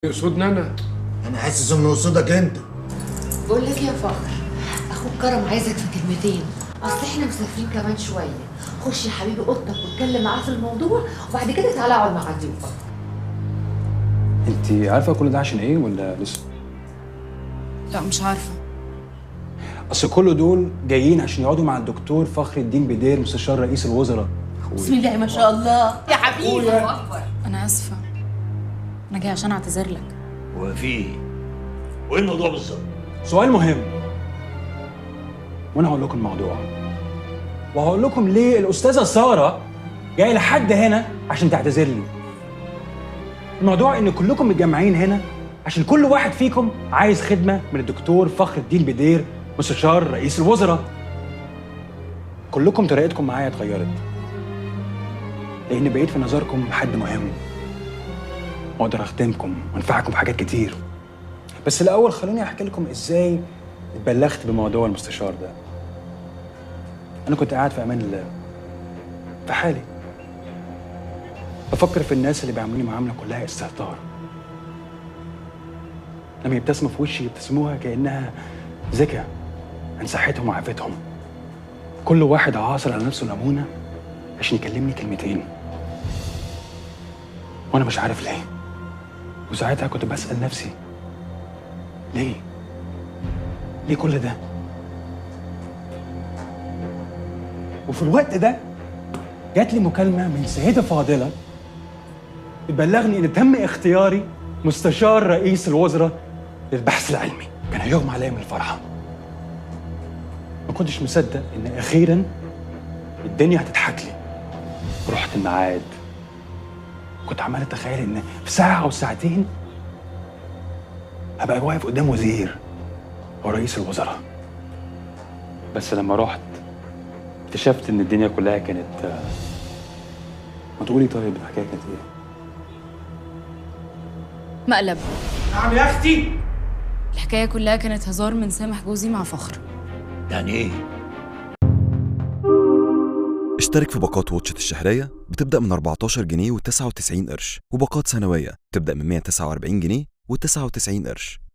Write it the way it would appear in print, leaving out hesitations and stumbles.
يقصدني انا حاسس انه يقصدك انت. بقول لك يا فخر، اخوك كرم عايزك في كلمتين. اصل احنا مسافرين كمان شويه. خش يا حبيبي اوضتك واتكلم معاه في الموضوع، وبعد كده تعالى اقعد مع ضيوفك. انت عارفه كل ده عشان ايه ولا لسه؟ لا مش عارفه. اصل كل دول جايين عشان يقعدوا مع الدكتور فخر الدين بدير مستشار رئيس الوزراء. بسم الله ما شاء الله يا حبيبي. انا اسفه، انا جاي عشان اعتذر لك. هو في ايه؟ وايه الموضوع بالظبط؟ سؤال مهم، وانا هقول لكم الموضوع، وهقول لكم ليه الاستاذه ساره جايه لحد هنا عشان تعتذر لي. الموضوع ان كلكم متجمعين هنا عشان كل واحد فيكم عايز خدمه من الدكتور فخر الدين بدير مستشار رئيس الوزراء. كلكم طريقتكم معايا اتغيرت، لان بقيت في نظركم حد مهم واقدر اخدمكم وانفعكم في حاجات كتير. بس الاول خلوني احكي لكم ازاي اتبلغت بموضوع المستشار ده. انا كنت قاعد في امان الله في حالي، بفكر في الناس اللي بيعاملوني معامله كلها استهتار. لما يبتسموا في وشي يبتسموها كانها ذكاء عن صحتهم وعافيتهم. كل واحد عاصر على نفسه ليمونه عشان يكلمني كلمتين، وانا مش عارف ليه. وساعتها كنت بسأل نفسي ليه؟ ليه كل ده؟ وفي الوقت ده جات لي مكالمة من سيدة فاضلة بتبلغني إن تم اختياري مستشار رئيس الوزراء للبحث العلمي. كان هيغمى عليا من الفرحة. ما كنتش مصدق إن أخيراً الدنيا هتضحك لي. رحت الميعاد، كنت عمال أتخيل إن في ساعة أو ساعتين هبقى واقف قدام وزير أو رئيس الوزراء. بس لما رحت اكتشفت إن الدنيا كلها كانت ما تقولي طيب الحكاية كانت إيه؟ مقلب. نعم يا اختي. الحكايه كلها كانت هزار من سامح جوزي مع فخر. يعني ايه؟ اشترك في باقات واتشت الشهرية بتبدأ من 14 جنيه و99 قرش، وباقات سنوية بتبدأ من 149 جنيه و99 قرش.